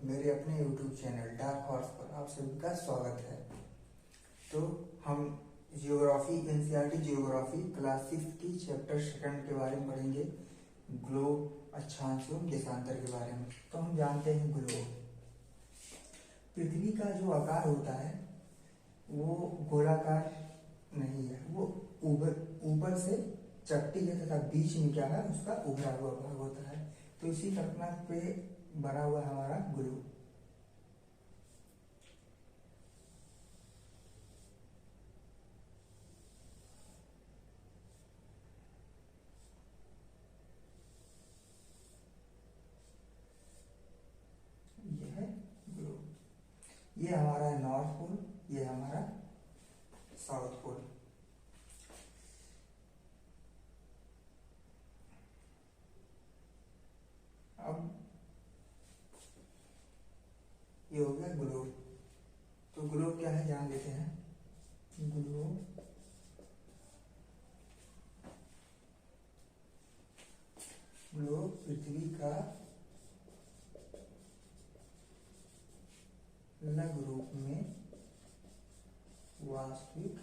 मेरे अपने YouTube channel dark horse पर आप सभी का स्वागत है। तो हम जियोग्राफी एनसीईआरटी जियोग्राफी क्लास 6 की चैप्टर सेकंड के बारे में पढ़ेंगे, ग्लोब अक्षांश एवं देशांतर के बारे में। तो हम जानते हैं ग्लोब पृथ्वी का जो आकार होता है वो गोलाकार नहीं है, वो ऊपर से चपटी है तथा बीच में क्या है उसका उभरा हुआ भाग होता है। तो इसी कल्पना पे बना हुआ हमारा ग्लोब। ये है ग्लोब, ये हमारा नॉर्थ पोल, ये हमारा साउथ पोल। अब ये हो गया ग्लोब। तो ग्लोब क्या है जान लेते हैं। ग्लोब पृथ्वी का लघु रूप में वास्तविक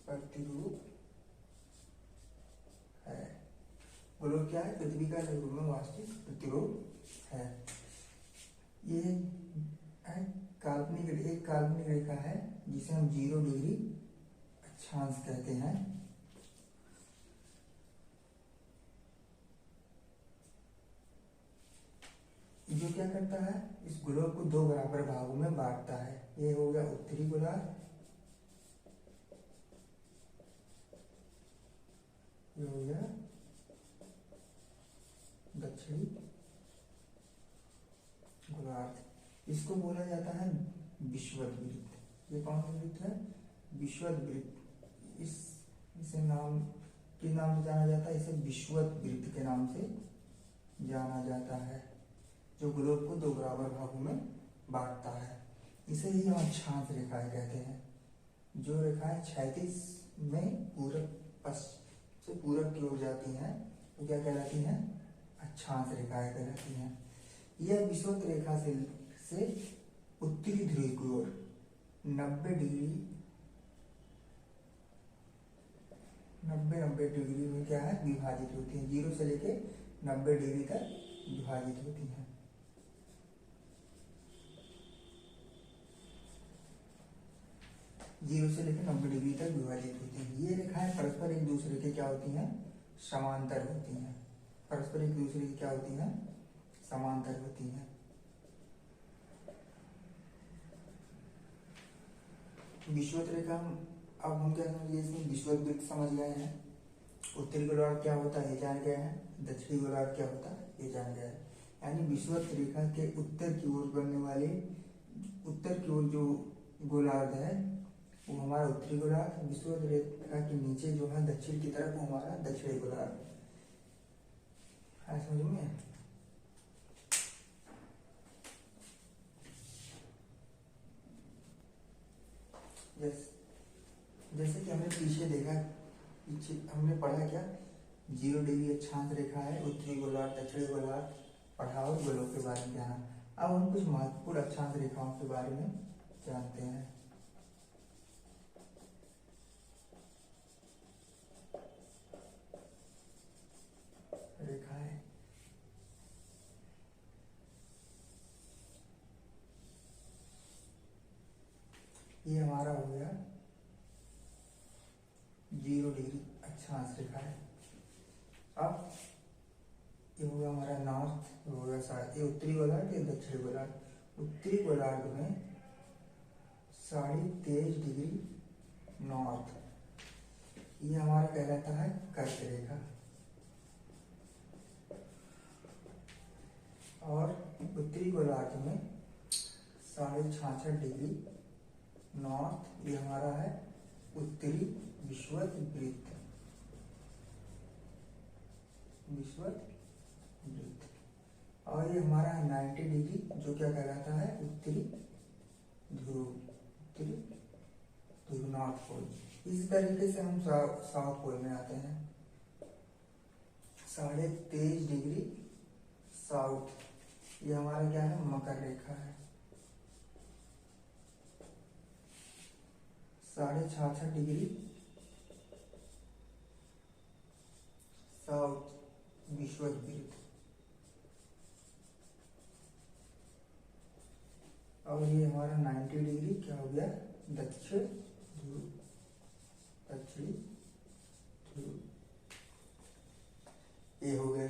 प्रतिरूप है। ग्लोब क्या है? पृथ्वी का लघु रूप में वास्तविक प्रतिरूप है। ये एक काल्पनिक रेखा है जिसे हम 0 डिग्री अक्षांश कहते हैं। जो क्या करता है, इस ग्लोब को 2 बराबर भागों में बांटता है। ये हो गया उत्तरी गोलार्ध, ये हो गया दक्षिणी गोलार्ध। इसको बोला जाता है विषुवत वृत्त। ये कौन सा वृत्त है? विषुवत वृत्त। इसे नाम के नाम से जाना जाता है, इसे विषुवत वृत्त के नाम से जाना जाता है, जो ग्लोब को 2 बराबर भागों में बांटता है। इसे ही हम अक्षांश रेखाएं कहते हैं। जो रेखाएं क्षैतिज में पश्चिम से पूरब की ओर जाती हैं वो क्या कहलाती हैं? अक्षांश रेखाएं कहलाती हैं। यह विषुवत रेखा से उत्तरी ध्रुव की ओर 90 डिग्री में क्या है विभाजित होती है। 0 से लेके 90 डिग्री तक विभाजित होती है। जीरो से लेकर 90 डिग्री तक विभाजित होती हैं। ये रेखाएं परस्पर एक दूसरे के क्या होती हैं? समांतर होती हैं। परस्पर एक दूसरे की क्या होती हैं? समांतर होती हैं। विषुवत रेखा अब हम क्या समझ गए इसमें? विषुवत वृत्त समझ गए हैं। उत्तरी गोलार्ध क्या होता है ये जान गए हैं। दक्षिणी गोलार्ध क्या होता है ये जान गए हैं। यानी विषुवत रेखा के उत्तर की ओर बनने वाले, उत्तर की ओर जो गोलार्ध है वो हमारा उत्तरी गोलार्ध। विषुवत रेखा के नीचे जो है दक्षिण की तरफ वो हमारा दक्षिणी गोलार्ध। समझ में? जैसे कि हमने पीछे देखा, हमने पढ़ा क्या? 0 डिग्री अक्षांश रेखा है, उत्तरी गोलार्ध दक्षिणी गोलार्ध पढ़ा और गोलों के बारे में जाना। अब हम कुछ महत्वपूर्ण अक्षांश रेखाओं के बारे में जानते हैं। रेखाएं ये हमारा हो गया 0 डिग्री अक्षांश रेखा है। अब ये होगा हमारा नॉर्थ, होगा ये उत्तरी गोलार्ध, ये दक्षिणी गोलार्ध। उत्तरी गोलार्ध में 23.5 डिग्री नॉर्थ, ये हमारा कहलाता है कर्क रेखा। और उत्तरी गोलार्ध में 66.5 डिग्री नॉर्थ, ये हमारा है उत्तरी विषुवत वृत्त। विषुवत वृत्त। और ये हमारा 90 डिग्री जो क्या कहलाता है? उत्तरी ध्रुव, उत्तरी ध्रुव नॉर्थ पोल। इसी तरीके से हम साउथ पोल में आते हैं। 23.5 डिग्री साउथ, ये हमारा क्या है, मकर रेखा है। 66.5 डिग्री साउथ विषुवत वृत्त, और ये हमारा 90 डिग्री क्या हो गया, दक्षिण ध्रुव, दक्षिणी ध्रुव, ये हो गए।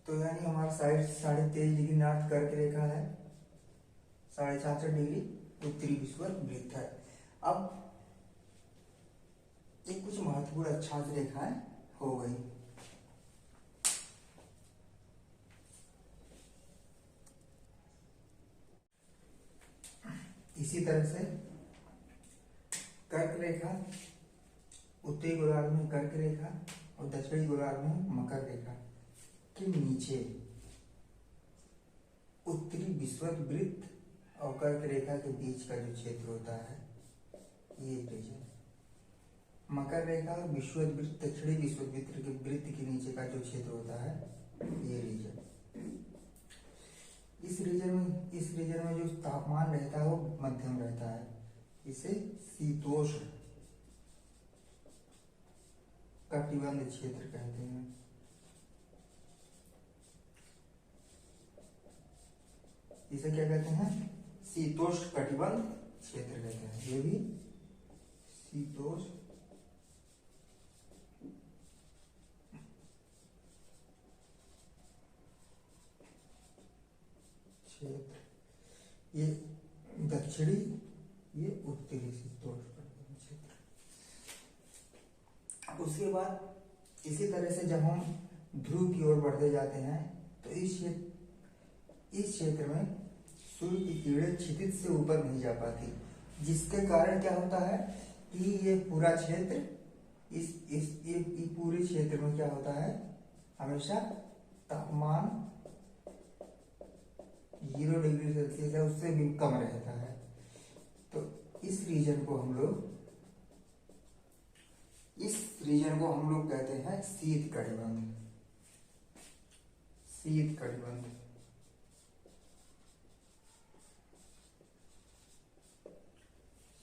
तो यानी हमारा साइड 23.5 डिग्री नॉर्थ कर्क रेखा है, 66.5 डिग्री उत्तरी विषुवत वृत्त है। अब ये कुछ महत्वपूर्ण अक्षांश रेखाएं हो गई। इसी तरह से कर्क रेखा, उत्तरी गोलार्ध में कर्क रेखा और दक्षिणी गोलार्ध में मकर रेखा के नीचे उत्तरी विषुवत वृत्त और कर्क रेखा के बीच का जो क्षेत्र होता है, ये रीजन, मकर रेखा और विषुवत वृत्त, दक्षिणी विषुवत वृत्त के नीचे का जो क्षेत्र होता है, ये रीजन। इस रीजन में जो तापमान रहता है वो मध्यम रहता है, इसे शीतोष्ण कटिबंध क्षेत्र कहते हैं। इसे क्या कहते हैं, शीतोष्ण कटिबंध क्षेत्र कहते हैं। ये भी शीतोष्ण क्षेत्र, ये दक्षिणी, ये उत्तरी शीतोष्ण कटिबंध क्षेत्र। उसके बाद इसी तरह से जब हम ध्रुव की ओर बढ़ते जाते हैं तो इस क्षेत्र में सूर्य की किरणें क्षितिज से ऊपर नहीं जा पाती, जिसके कारण क्या होता है कि ये पूरा क्षेत्र, ये पूरे क्षेत्र में क्या होता है, हमेशा तापमान 0 डिग्री सेल्सियस है, उससे भी कम रहता है। तो इस रीजन को हम लोग कहते हैं शीत कटिबंध, शीत कटिबंध।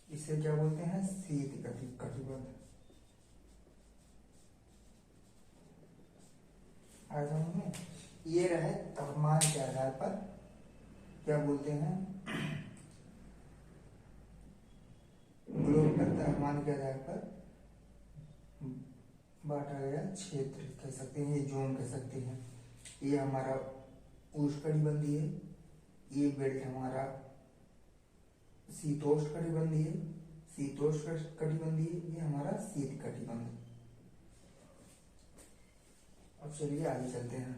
इसे क्या बोलते हैं, शीत कटिबंध। ये रहे तापमान के आधार पर क्या बोलते हैं, ग्लोब पर तापमान के आधार पर बांटा गया क्षेत्र कह सकते हैं, ये जोन कह सकते हैं। ये हमारा उष्णकटिबंधीय है, ये बेल्ट हमारा शीतोष्ण कटिबंधीय है, शीतोष्ण कटिबंधीय, ये हमारा शीत कटिबंध। अब चलिए आगे चलते हैं।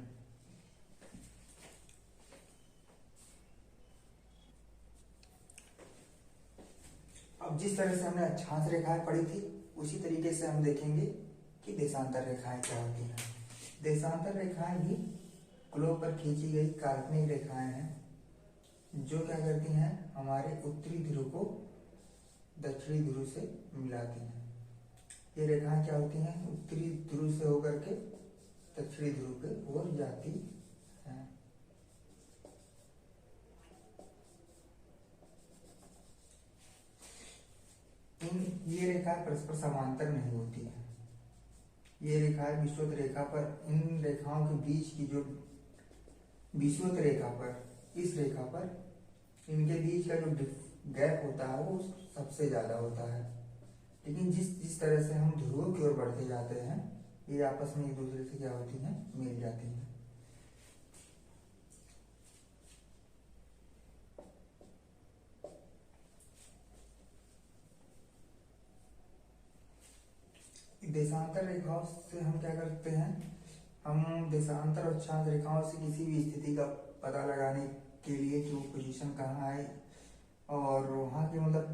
अब जिस तरह से हमने अक्षांश रेखाएं पढ़ी थी, उसी तरीके से हम देखेंगे कि देशांतर रेखाएं क्या होती हैं। देशांतर रेखाएं भी ग्लोब पर खींची गई काल्पनिक रेखाएं हैं, जो क्या करती हैं, हमारे उत्तरी ध्रुव को दक्षिणी ध्रुव से मिलाती हैं। ये रेखाएं क्या होती हैं, उत्तरी ध्रुव से होकर के दक्षिणी ध्रुव के ओर जाती हैं। ये रेखाएं परस्पर समांतर नहीं होती है। ये रेखाएं विषुवत रेखा पर, इन रेखाओं के बीच की जो विषुवत रेखा पर, इस रेखा पर इनके बीच का जो गैप होता है वो सबसे ज्यादा होता है। लेकिन जिस तरह से हम ध्रुवों की ओर बढ़ते जाते हैं, ये आपस में एक दूसरे से क्या होती हैं, मिल जाती हैं। देशांतर रेखाओं से हम क्या करते हैं, हम देशांतर और अक्षांश रेखाओं से किसी भी स्थिति का पता लगाने के लिए कि वो पोजीशन कहाँ है और वहाँ के मतलब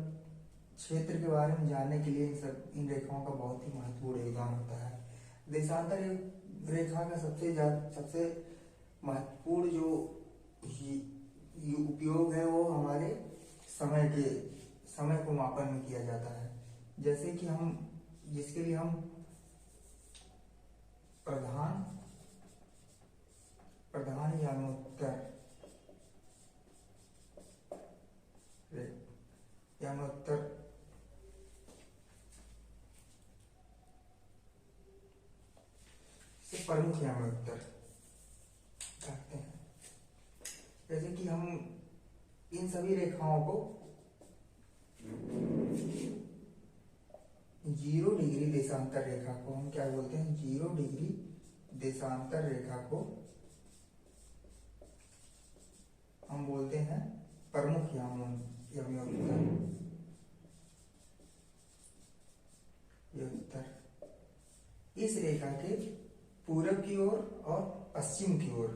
क्षेत्र के बारे में जानने के लिए इन रेखाओं का बहुत ही महत्वपूर्ण योगदान होता है। देशांतर रेखा का सबसे महत्वपूर्ण जो उपयोग है वो हमारे समय को मापन में किया जाता है। जैसे कि जिसके लिए हम प्रधान प्रधान यमोत्तर यमोत्तर से प्रमुख यमोत्तर कहते हैं। जैसे कि हम इन सभी रेखाओं को 0 डिग्री देशांतर रेखा को हम क्या बोलते हैं? 0 डिग्री देशांतर रेखा को हम बोलते हैं प्रमुख यमोत्तर। इस रेखा के पूरब की ओर और पश्चिम की ओर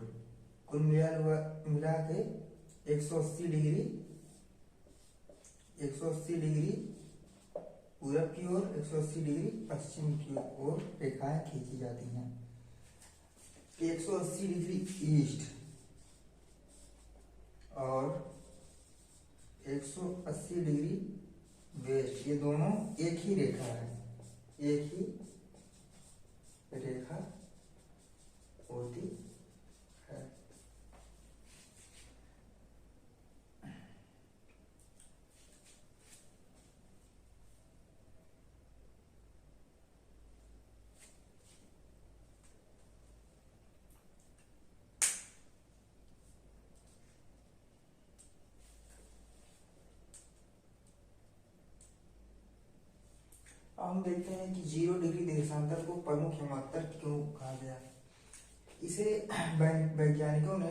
कुल मिला के 180 डिग्री पूरब की ओर, 180 डिग्री पश्चिम की ओर रेखाएं खींची जाती हैं। 180 डिग्री ईस्ट और 180 डिग्री वेस्ट, ये दोनों एक ही रेखा है, एक ही रेखा होती है। अब हम देखते हैं कि 0 डिग्री देशांतर को प्रमुख यमोत्तर क्यों कहा गया। इसे वैज्ञानिकों ने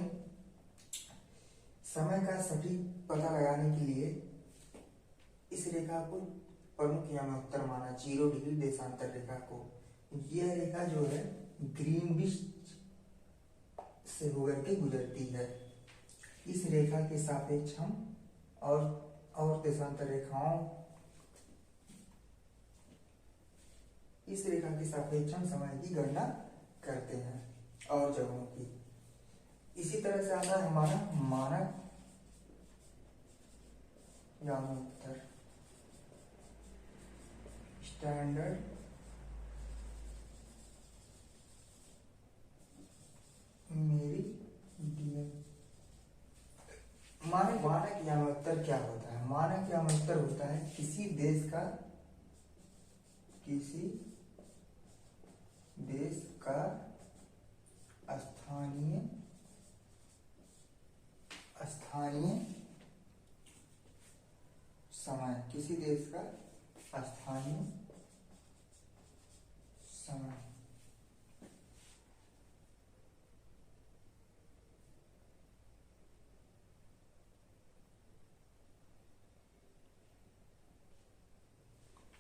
समय का सटीक पता लगाने के लिए इस रेखा को प्रमुख यमोत्तर माना, 0 डिग्री देशांतर रेखा को। यह रेखा जो है ग्रीनविच से होकर के गुजरती है। इस रेखा के सापेक्ष हम और देशांतर रेखाओं, इस रेखा के सापेक्ष हम समय की गणना करते हैं और जगहों की। इसी तरह से आता है हमारा मानक यमोत्तर, स्टैंडर्ड मेरिडियन। मानक यमोत्तर क्या होता है? मानक यमोत्तर होता है किसी देश का स्थानीय समय, किसी देश का स्थानीय समय।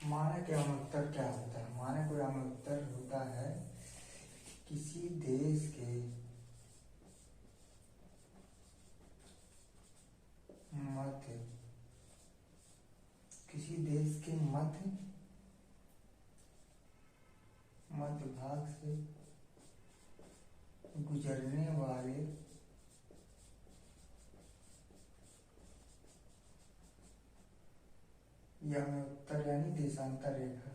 मानक यमोत्तर क्या होता है? मानक यमोत्तर होता है किसी देश के मध्य भाग से गुजरने वाले यमोत्तर यानी देशांतर रेखा,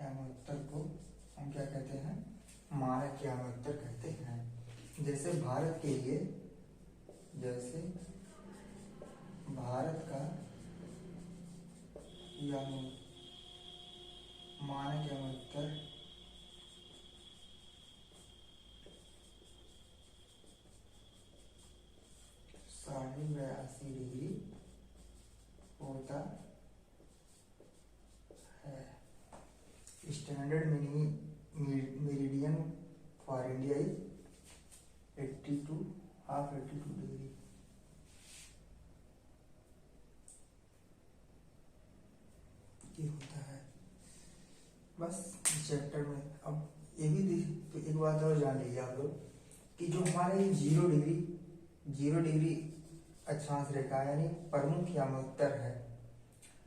यमोत्तर को हम क्या कहते हैं? मानक यमोत्तर कहते हैं। जैसे भारत के लिए, जैसे भारत का मानक यमोत्तर 82.5 डिग्री होता है। Standard meridian for India is 82 degree. ये होता है बस इस चैप्टर में। अब ये भी तो एक बात और जान लीजिए आप लोग कि जो हमारे ये 0 डिग्री अक्षांश रेखा यानी प्रमुख यमोत्तर है,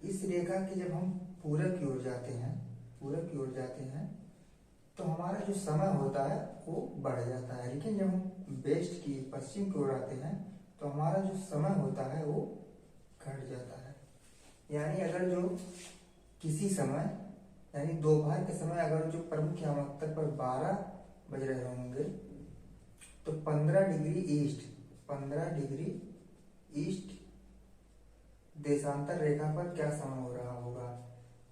इस रेखा के जब हम पूरब की ओर जाते हैं तो हमारा जो समय होता है वो बढ़ जाता है। लेकिन जब हम वेस्ट की पश्चिम की ओर आते हैं तो हमारा जो समय होता है वो घट जाता है। यानी अगर जो किसी समय यानी दोपहर के समय अगर जो प्रमुख यामांक पर 12 बज रहे होंगे तो 15 डिग्री ईस्ट देशांतर रेखा पर क्या समय हो रहा होगा।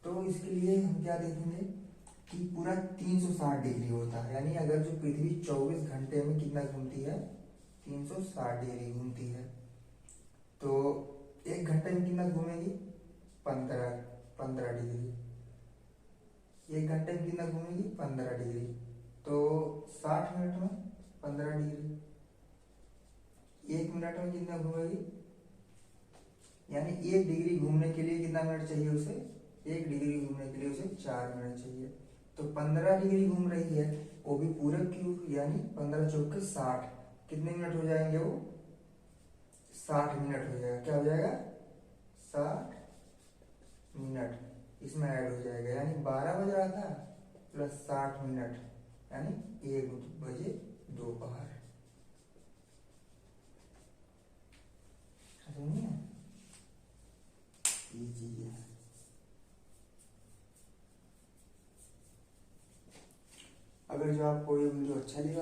तो इसके लिए हम क्या देखेंगे कि पूरा 360 डिग्री होता है, यानी अगर जो पृथ्वी 24 घंटे में कितना घूमती है, 360 डिग्री घूमती है, तो 1 घंटे में कितना घूमेगी, 15 डिग्री। 1 घंटे में कितना घूमेगी, 15 डिग्री। तो 60 मिनट में 15 डिग्री। 1 मिनट में कितना घूमेगी, यानी 1 डिग्री घूमने के लिए कितना मिनट चाहिए उसे, 1 डिग्री घूमने के लिए उसे 4 मिनट चाहिए। तो 15 डिग्री घूम रही है, वो भी पूरब की ओर, यानी 15 चौके 60, कितने मिनट हो जाएंगे वो, 60 मिनट हो जाएगा। क्या हो जाएगा, 60 मिनट इसमें ऐड हो जाएगा, यानी 12 बज रहा था प्लस 60 मिनट, यानी 1 बजे दोपहर। ये चीज है। अगर जो आपको ये वीडियो अच्छा लगा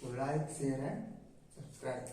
तो लाइक शेयर एंड सब्सक्राइब।